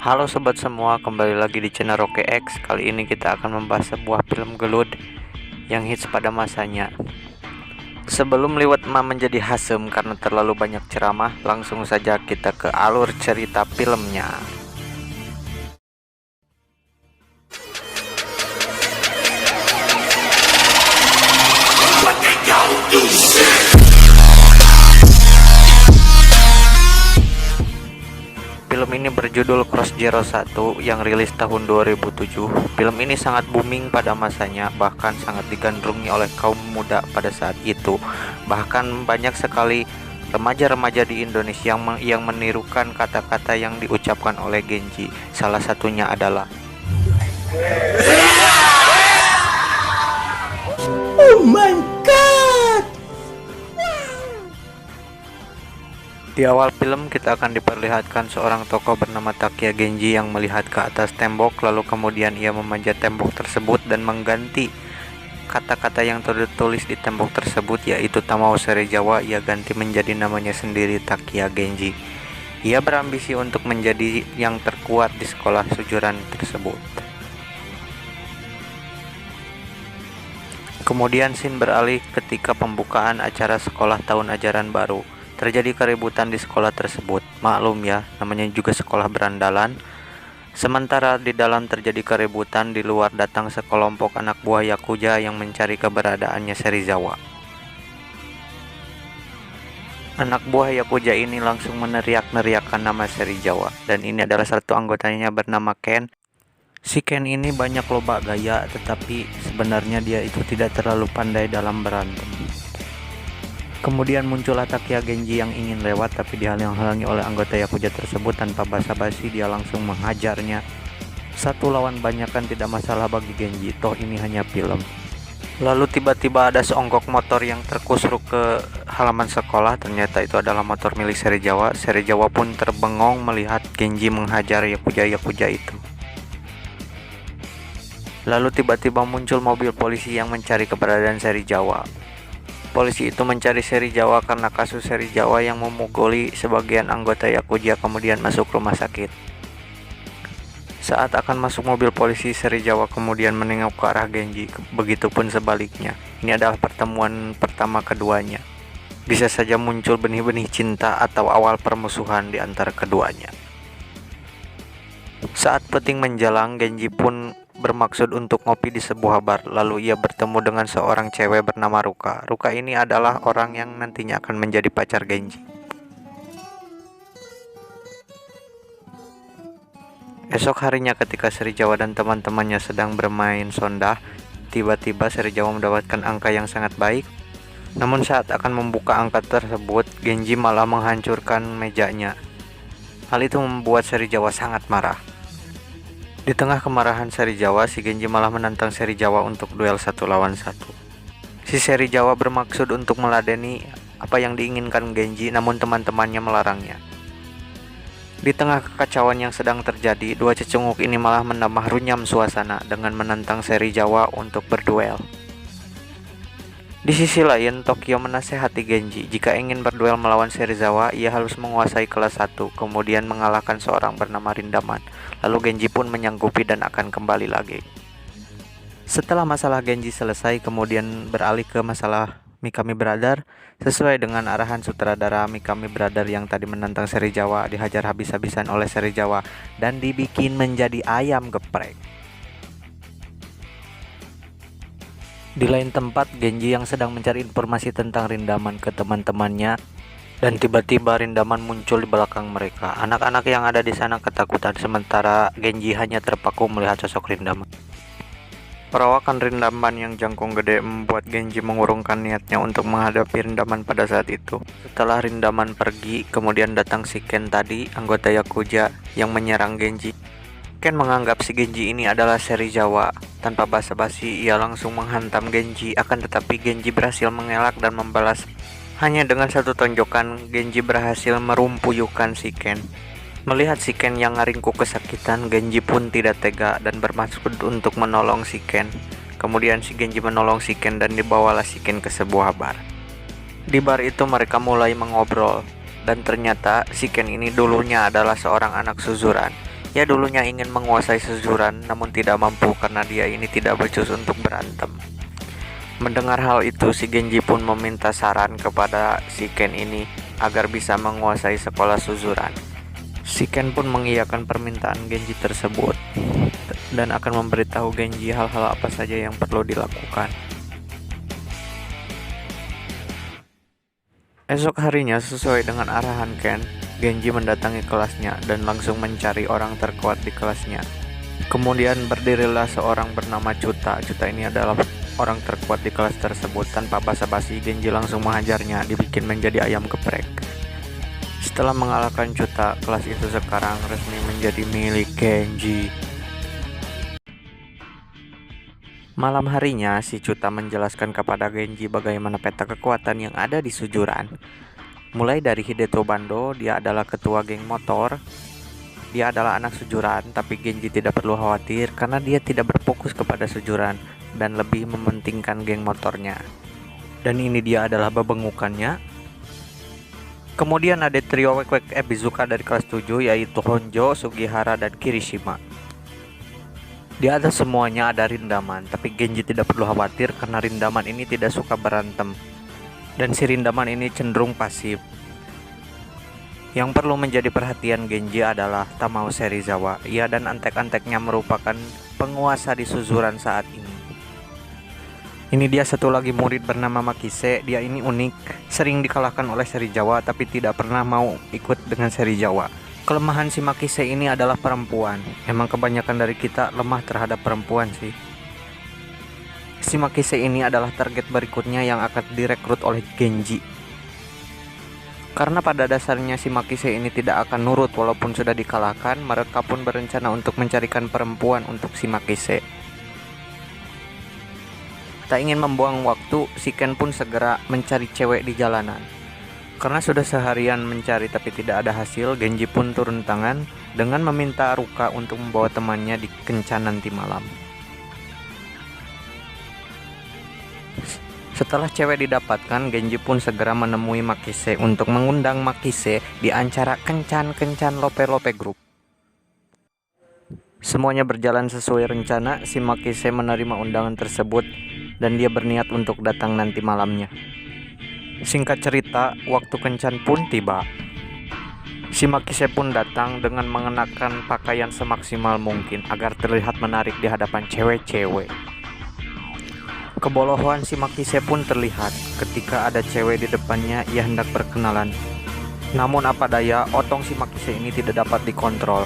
Halo sobat semua, kembali lagi di channel Roke X. Kali ini kita akan membahas sebuah film gelut yang hits pada masanya. Sebelum liwat emak menjadi hasem karena terlalu banyak ceramah, langsung saja kita ke alur cerita filmnya. Film ini berjudul Cross Zero 1 yang rilis tahun 2007. Film ini sangat booming pada masanya, bahkan sangat digandrungi oleh kaum muda pada saat itu. Bahkan banyak sekali remaja-remaja di Indonesia yang menirukan kata-kata yang diucapkan oleh Genji. Salah satunya adalah Oh my god. Di awal film kita akan diperlihatkan seorang tokoh bernama Takia Genji yang melihat ke atas tembok, lalu kemudian ia memanjat tembok tersebut dan mengganti kata-kata yang tertulis di tembok tersebut, yaitu Tamao Seri Jawa. Ia ganti menjadi namanya sendiri, Takia Genji. Ia berambisi untuk menjadi yang terkuat di sekolah sujuran tersebut. Kemudian scene beralih ketika pembukaan acara sekolah tahun ajaran baru. Terjadi keributan di sekolah tersebut. Maklum ya, namanya juga sekolah berandalan. Sementara di dalam terjadi keributan, di luar datang sekelompok anak buah Yakuza yang mencari keberadaannya Serizawa. Anak buah Yakuza ini langsung meneriak-neriakkan nama Serizawa, dan ini adalah satu anggotanya bernama Ken. Si Ken ini banyak loba gaya, tetapi sebenarnya dia itu tidak terlalu pandai dalam berantem. Kemudian muncullah Takia Genji yang ingin lewat, tapi dihalang-halangi oleh anggota Yakuza tersebut. Tanpa basa-basi dia langsung menghajarnya. Satu lawan banyak kan tidak masalah bagi Genji, toh ini hanya film. Lalu tiba-tiba ada seonggok motor yang terkusruk ke halaman sekolah. Ternyata itu adalah motor milik Seri Jawa. Seri Jawa pun terbengong melihat Genji menghajar Yakuza itu. Lalu tiba-tiba muncul mobil polisi yang mencari keberadaan Seri Jawa. Polisi itu mencari Seri Jawa karena kasus Seri Jawa yang memukuli sebagian anggota Yakuza, kemudian masuk rumah sakit. Saat akan masuk mobil polisi, Seri Jawa kemudian menengok ke arah Genji, begitupun sebaliknya. Ini adalah pertemuan pertama keduanya. Bisa saja muncul benih-benih cinta atau awal permusuhan di antara keduanya. Saat peting menjelang, Genji pun bermaksud untuk ngopi di sebuah bar. Lalu ia bertemu dengan seorang cewek bernama Ruka. Ruka ini adalah orang yang nantinya akan menjadi pacar Genji. Esok harinya ketika Seri Jawa dan teman-temannya sedang bermain sondah, tiba-tiba Seri Jawa mendapatkan angka yang sangat baik. Namun saat akan membuka angka tersebut, Genji malah menghancurkan mejanya. Hal itu membuat Seri Jawa sangat marah. Di tengah kemarahan Seri Jawa, si Genji malah menantang Seri Jawa untuk duel 1 lawan 1. Si Seri Jawa bermaksud untuk meladeni apa yang diinginkan Genji, namun teman-temannya melarangnya. Di tengah kekacauan yang sedang terjadi, dua cecunguk ini malah menambah runyam suasana dengan menantang Seri Jawa untuk berduel. Di sisi lain, Tokyo menasehati Genji, jika ingin berduel melawan Seri Jawa, ia harus menguasai kelas 1, kemudian mengalahkan seorang bernama Rindaman. Lalu Genji pun menyanggupi dan akan kembali lagi. Setelah masalah Genji selesai, kemudian beralih ke masalah Mikami Brother. Sesuai dengan arahan sutradara, Mikami Brother yang tadi menantang Seri Jawa dihajar habis-habisan oleh Seri Jawa dan dibikin menjadi ayam geprek. Di lain tempat, Genji yang sedang mencari informasi tentang Rindaman ke teman-temannya, dan tiba-tiba Rindaman muncul di belakang mereka. Anak-anak yang ada di sana ketakutan, sementara Genji hanya terpaku melihat sosok Rindaman. Perawakan Rindaman yang jangkung gede membuat Genji mengurungkan niatnya untuk menghadapi Rindaman pada saat itu. Setelah Rindaman pergi, kemudian datang si Ken tadi, anggota Yakuza yang menyerang Genji. Ken menganggap si Genji ini adalah Seri Jawa. Tanpa basa-basi, ia langsung menghantam Genji. Akan tetapi Genji berhasil mengelak dan membalas. Hanya dengan satu tonjokan, Genji berhasil merumpuyukan si Ken. Melihat si Ken yang ngaringkuk kesakitan, Genji pun tidak tega dan bermaksud untuk menolong si Ken. Kemudian si Genji menolong si Ken dan dibawalah si Ken ke sebuah bar. Di bar itu mereka mulai mengobrol. Dan ternyata si Ken ini dulunya adalah seorang anak suzuran. Ia dulunya ingin menguasai Suzuran, namun tidak mampu karena dia ini tidak becus untuk berantem. Mendengar hal itu, si Genji pun meminta saran kepada si Ken ini agar bisa menguasai sekolah Suzuran. Si Ken pun mengiyakan permintaan Genji tersebut dan akan memberitahu Genji hal-hal apa saja yang perlu dilakukan. Esok harinya, sesuai dengan arahan Ken, Genji mendatangi kelasnya dan langsung mencari orang terkuat di kelasnya. Kemudian berdirilah seorang bernama Chuta. Chuta ini adalah orang terkuat di kelas tersebut. Tanpa basa-basi, Genji langsung menghajarnya, dibikin menjadi ayam geprek. Setelah mengalahkan Chuta, kelas itu sekarang resmi menjadi milik Genji. Malam harinya, si Chuta menjelaskan kepada Genji bagaimana peta kekuatan yang ada di Suzuran. Mulai dari Hideto Bando, dia adalah ketua geng motor. Dia adalah anak Suzuran, tapi Genji tidak perlu khawatir karena dia tidak berfokus kepada Suzuran dan lebih mementingkan geng motornya. Dan ini dia adalah bebengukannya. Kemudian ada trio Wek-Wek Ebizuka dari kelas 7, yaitu Honjo, Sugihara, dan Kirishima. Di atas semuanya ada Rindaman, tapi Genji tidak perlu khawatir karena Rindaman ini tidak suka berantem. Dan si Rindaman ini cenderung pasif. Yang perlu menjadi perhatian Genji adalah Tamao Serizawa. Ia dan antek-anteknya merupakan penguasa di Suzuran saat ini. Ini dia satu lagi murid bernama Makise. Dia ini unik, sering dikalahkan oleh Serizawa tapi tidak pernah mau ikut dengan Serizawa. Kelemahan si Makise ini adalah perempuan. Emang kebanyakan dari kita lemah terhadap perempuan sih. Si Makise ini adalah target berikutnya yang akan direkrut oleh Genji. Karena pada dasarnya si Makise ini tidak akan nurut walaupun sudah dikalahkan, mereka pun berencana untuk mencarikan perempuan untuk si Makise. Tak ingin membuang waktu, si Ken pun segera mencari cewek di jalanan. Karena sudah seharian mencari tapi tidak ada hasil, Genji pun turun tangan dengan meminta Ruka untuk membawa temannya di kencan nanti malam. Setelah cewek didapatkan, Genji pun segera menemui Makise untuk mengundang Makise di acara kencan Lope-Lope Group. Semuanya berjalan sesuai rencana. Si Makise menerima undangan tersebut dan dia berniat untuk datang nanti malamnya. Singkat cerita, waktu kencan pun tiba. Si Makise pun datang dengan mengenakan pakaian semaksimal mungkin agar terlihat menarik di hadapan cewek-cewek. Kebolehan si Makise pun terlihat ketika ada cewek di depannya. Ia hendak berkenalan. Namun apa daya, otong si Makise ini tidak dapat dikontrol.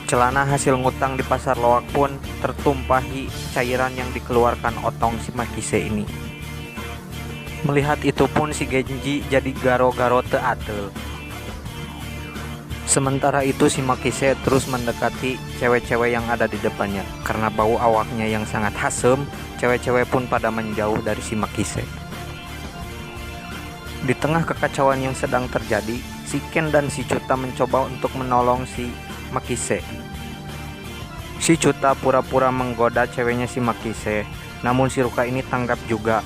Celana hasil ngutang di pasar loak pun tertumpahi cairan yang dikeluarkan otong si Makise ini. Melihat itu pun si Genji jadi garo-garo teatel. Sementara itu si Makise terus mendekati cewek-cewek yang ada di depannya. Karena bau awaknya yang sangat asem, cewek-cewek pun pada menjauh dari si Makise. Di tengah kekacauan yang sedang terjadi, si Ken dan si Chuta mencoba untuk menolong si Makise. Si Chuta pura-pura menggoda ceweknya si Makise, namun si Ruka ini tanggap juga.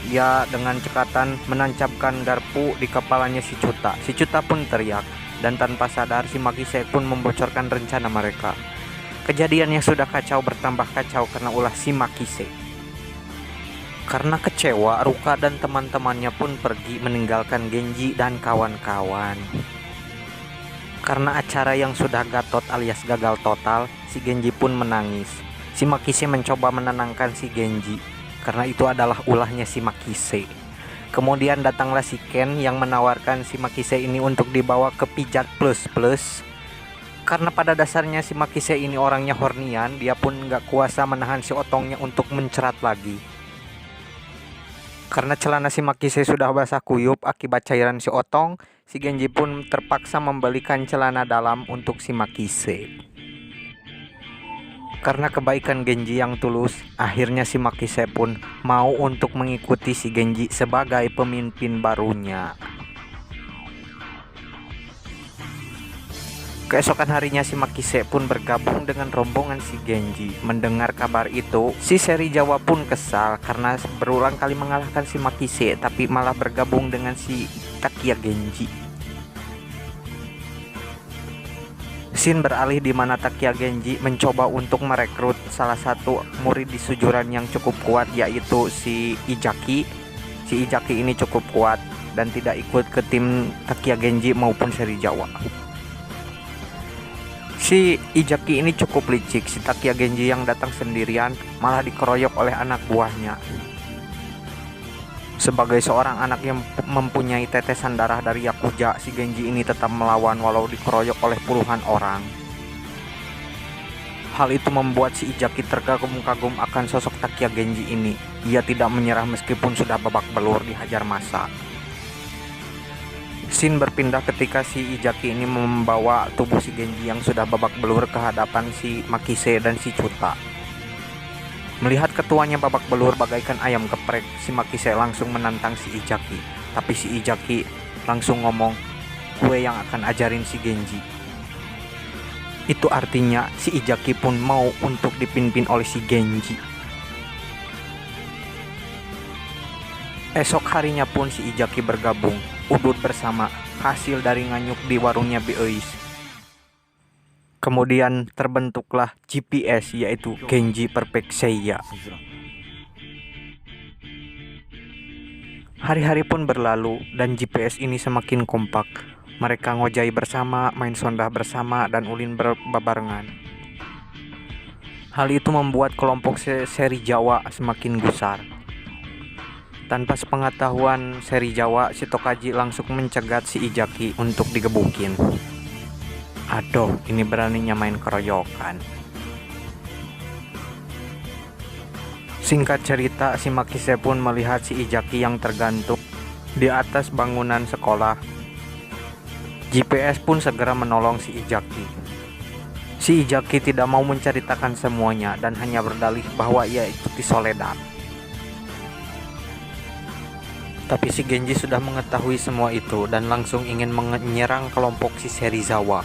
Ia dengan cekatan menancapkan garpu di kepalanya si Chuta. Si Chuta pun teriak, dan tanpa sadar si Makise pun membocorkan rencana mereka. Kejadian yang sudah kacau bertambah kacau karena ulah si Makise. Karena kecewa, Ruka dan teman-temannya pun pergi meninggalkan Genji dan kawan-kawan. Karena acara yang sudah gatot alias gagal total, si Genji pun menangis. Si Makise mencoba menenangkan si Genji, karena itu adalah ulahnya si Makise. Kemudian datanglah si Ken yang menawarkan si Makise ini untuk dibawa ke pijat plus. Karena pada dasarnya si Makise ini orangnya hornian, dia pun gak kuasa menahan si otongnya untuk mencerat lagi. Karena celana si Makise sudah basah kuyup akibat cairan si otong, si Genji pun terpaksa membelikan celana dalam untuk si Makise. Karena kebaikan Genji yang tulus, akhirnya si Makise pun mau untuk mengikuti si Genji sebagai pemimpin barunya. Keesokan harinya si Makise pun bergabung dengan rombongan si Genji. Mendengar kabar itu, si Serizawa pun kesal karena berulang kali mengalahkan si Makise tapi malah bergabung dengan si Takia Genji. Scene beralih di mana Takia Genji mencoba untuk merekrut salah satu murid di sujuran yang cukup kuat, yaitu si Ijaki. Si Ijaki ini cukup kuat dan tidak ikut ke tim Takia Genji maupun seri Jawa. Si Ijaki ini cukup licik. Si Takia Genji yang datang sendirian malah dikeroyok oleh anak buahnya. Sebagai seorang anak yang mempunyai tetesan darah dari Yakuza, si Genji ini tetap melawan walau dikeroyok oleh puluhan orang. Hal itu membuat si Ijaki terkagum-kagum akan sosok Takia Genji ini. Ia tidak menyerah meskipun sudah babak belur dihajar massa. Scene berpindah ketika si Ijaki ini membawa tubuh si Genji yang sudah babak belur ke hadapan si Makise dan si Chuta. Melihat ketuanya babak belur bagaikan ayam geprek, si Makise langsung menantang si Ijaki. Tapi si Ijaki langsung ngomong, "Gue yang akan ajarin si Genji." Itu artinya si Ijaki pun mau untuk dipimpin oleh si Genji. Esok harinya pun si Ijaki bergabung, udut bersama, hasil dari nganyuk di warungnya Biois. Kemudian terbentuklah GPS, yaitu Genji Perfect Seiya. Hari-hari pun berlalu dan GPS ini semakin kompak. Mereka ngojai bersama, main sondah bersama, dan ulin berbarengan. Hal itu membuat kelompok seri Jawa semakin gusar. Tanpa sepengetahuan seri Jawa, si Tokaji langsung mencegat si Ijaki untuk digebukin. Aduh, ini beraninya main keroyokan. Singkat cerita, si Makise pun melihat si Ijaki yang tergantung di atas bangunan sekolah. GPS pun segera menolong si Ijaki. Si Ijaki tidak mau menceritakan semuanya dan hanya berdalih bahwa ia ikuti Soledad. Tapi si Genji sudah mengetahui semua itu dan langsung ingin menyerang kelompok si Serizawa.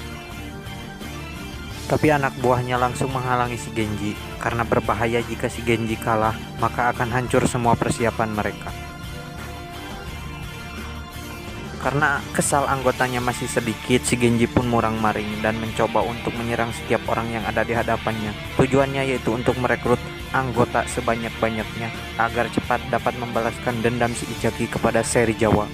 Tapi anak buahnya langsung menghalangi si Genji, karena berbahaya jika si Genji kalah, maka akan hancur semua persiapan mereka. Karena kesal anggotanya masih sedikit, si Genji pun murang-maring dan mencoba untuk menyerang setiap orang yang ada di hadapannya. Tujuannya yaitu untuk merekrut anggota sebanyak-banyaknya agar cepat dapat membalaskan dendam si Ijaki kepada seri Jawa.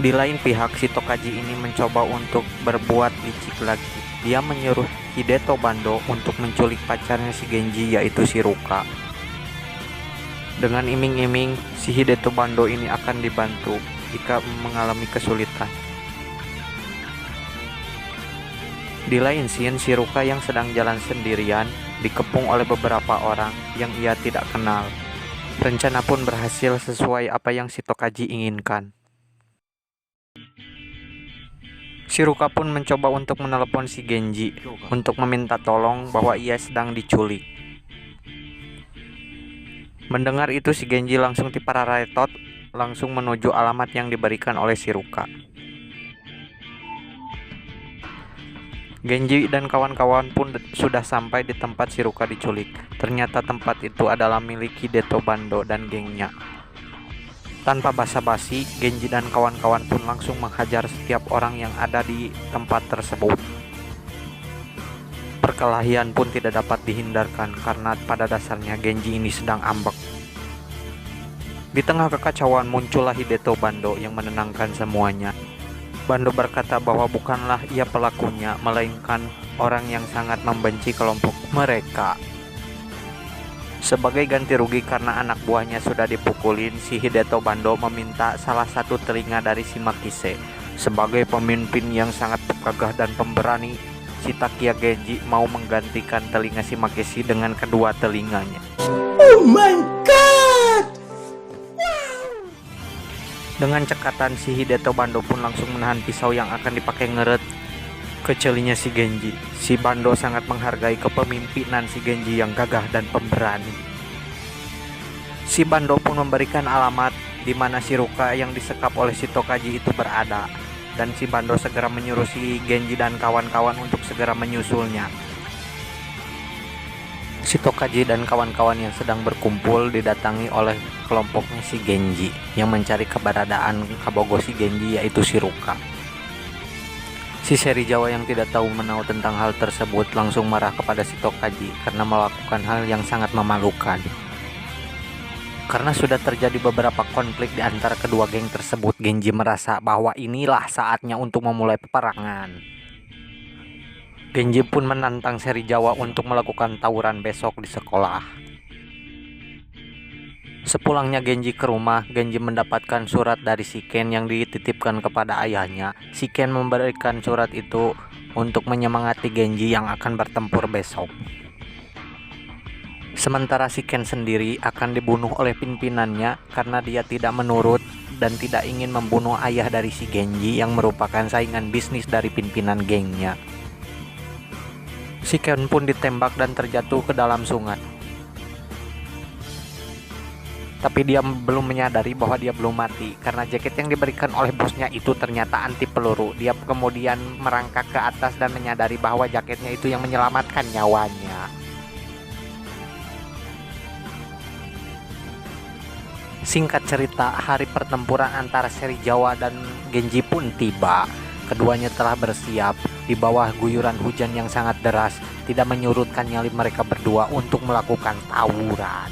Di lain pihak, si Tokaji ini mencoba untuk berbuat licik lagi. Dia menyuruh Hideto Bando untuk menculik pacarnya si Genji, yaitu si Ruka. Dengan iming-iming, si Hideto Bando ini akan dibantu jika mengalami kesulitan. Di lain scene, si Ruka yang sedang jalan sendirian dikepung oleh beberapa orang yang ia tidak kenal. Rencana pun berhasil sesuai apa yang si Tokaji inginkan. Si Ruka pun mencoba untuk menelepon si Genji untuk meminta tolong bahwa ia sedang diculik. Mendengar itu, si Genji langsung tipararetot langsung menuju alamat yang diberikan oleh si Ruka. Genji dan kawan-kawan pun sudah sampai di tempat si Ruka diculik. Ternyata tempat itu adalah milik Hideto Bando dan gengnya. Tanpa basa-basi, Genji dan kawan-kawan pun langsung menghajar setiap orang yang ada di tempat tersebut. Perkelahian pun tidak dapat dihindarkan karena pada dasarnya Genji ini sedang ambek. Di tengah kekacauan muncullah Hideto Bando yang menenangkan semuanya. Bando berkata bahwa bukanlah ia pelakunya, melainkan orang yang sangat membenci kelompok mereka. Sebagai ganti rugi karena anak buahnya sudah dipukulin, si Hideto Bando meminta salah satu telinga dari si Makise. Sebagai pemimpin yang sangat gagah dan pemberani, si Takia Genji mau menggantikan telinga si Makise dengan kedua telinganya. Oh my god! Dengan cekatan, si Hideto Bando pun langsung menahan pisau yang akan dipakai ngeret ke celinya si Genji. Si Bando sangat menghargai kepemimpinan si Genji yang gagah dan pemberani. Si Bando pun memberikan alamat di mana si Ruka yang disekap oleh si Tokaji itu berada, dan si Bando segera menyuruh si Genji dan kawan-kawan untuk segera menyusulnya. Si Tokaji dan kawan-kawan yang sedang berkumpul didatangi oleh kelompoknya si Genji yang mencari keberadaan kabogo si Genji, yaitu si Ruka. Si seri Jawa yang tidak tahu menahu tentang hal tersebut langsung marah kepada si Tokaji karena melakukan hal yang sangat memalukan. Karena sudah terjadi beberapa konflik di antara kedua geng tersebut, Genji merasa bahwa inilah saatnya untuk memulai peperangan. Genji pun menantang seri Jawa untuk melakukan tawuran besok di sekolah. Sepulangnya Genji ke rumah, Genji mendapatkan surat dari si Ken yang dititipkan kepada ayahnya. Si Ken memberikan surat itu untuk menyemangati Genji yang akan bertempur besok. Sementara si Ken sendiri akan dibunuh oleh pimpinannya karena dia tidak menurut dan tidak ingin membunuh ayah dari si Genji yang merupakan saingan bisnis dari pimpinan gengnya. Si Ken pun ditembak dan terjatuh ke dalam sungai. Tapi dia belum menyadari bahwa dia belum mati karena jaket yang diberikan oleh bosnya itu ternyata anti peluru. Dia kemudian merangkak ke atas dan menyadari bahwa jaketnya itu yang menyelamatkan nyawanya. Singkat cerita, hari pertempuran antara seri Jawa dan Genji pun tiba. Keduanya telah bersiap di bawah guyuran hujan yang sangat deras, tidak menyurutkan nyali mereka berdua untuk melakukan tawuran.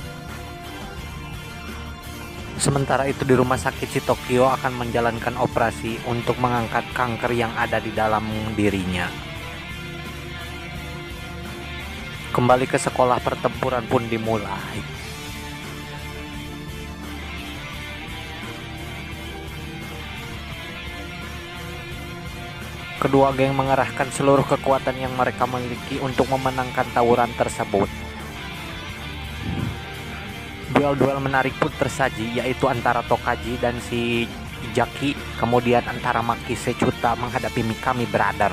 Sementara itu di rumah sakit si Tokyo akan menjalankan operasi untuk mengangkat kanker yang ada di dalam dirinya. Kembali ke sekolah, pertempuran pun dimulai. Kedua geng mengerahkan seluruh kekuatan yang mereka miliki untuk memenangkan tawuran tersebut. Duel-duel menarik pun tersaji, yaitu antara Tokaji dan si Jaki, kemudian antara Maki Sechuta menghadapi Mikami Brother.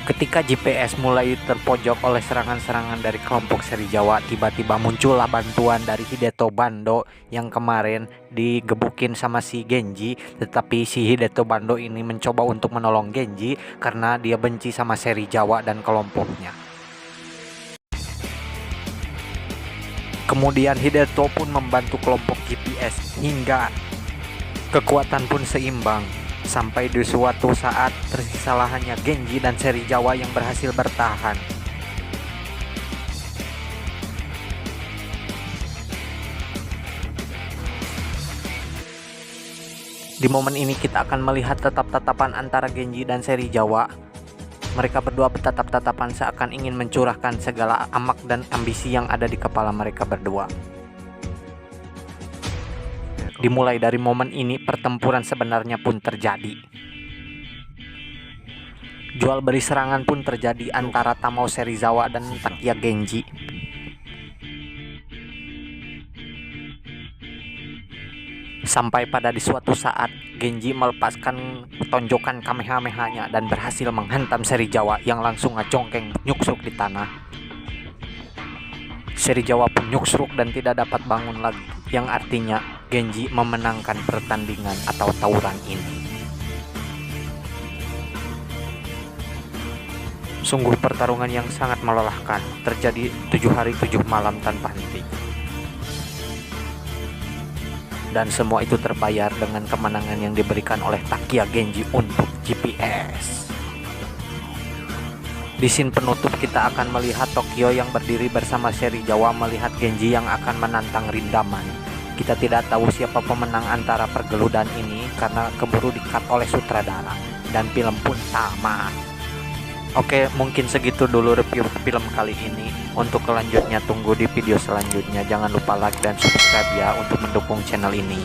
Ketika GPS mulai terpojok oleh serangan-serangan dari kelompok seri Jawa, tiba-tiba muncullah bantuan dari Hideto Bando yang kemarin digebukin sama si Genji. Tetapi si Hideto Bando ini mencoba untuk menolong Genji karena dia benci sama seri Jawa dan kelompoknya. Kemudian Hideto pun membantu kelompok GPS hingga kekuatan pun seimbang. Sampai di suatu saat tersisalah hanya Genji dan seri Jawa yang berhasil bertahan. Di momen ini kita akan melihat tatap-tatapan antara Genji dan seri Jawa. Mereka berdua bertatap-tatapan seakan ingin mencurahkan segala amak dan ambisi yang ada di kepala mereka berdua. Dimulai dari momen ini, pertempuran sebenarnya pun terjadi. Jual beli serangan pun terjadi antara Tamao Serizawa dan Takia Genji. Sampai pada di suatu saat, Genji melepaskan tonjokan Kamehameha-nya dan berhasil menghantam seri Jawa yang langsung ngacongkeng nyuksruk di tanah. Seri Jawa pun nyuksruk dan tidak dapat bangun lagi, yang artinya Genji memenangkan pertandingan atau tawuran ini. Sungguh pertarungan yang sangat melelahkan, terjadi 7 hari 7 malam tanpa henti. Dan semua itu terbayar dengan kemenangan yang diberikan oleh Takia Genji untuk GPS. Di scene penutup kita akan melihat Tokyo yang berdiri bersama seri Jawa melihat Genji yang akan menantang Rindaman. Kita tidak tahu siapa pemenang antara pergeludan ini karena keburu di-cut oleh sutradara dan film pun tamat. Oke, mungkin segitu dulu review film kali ini. Untuk kelanjutnya tunggu di video selanjutnya. Jangan lupa like dan subscribe ya untuk mendukung channel ini.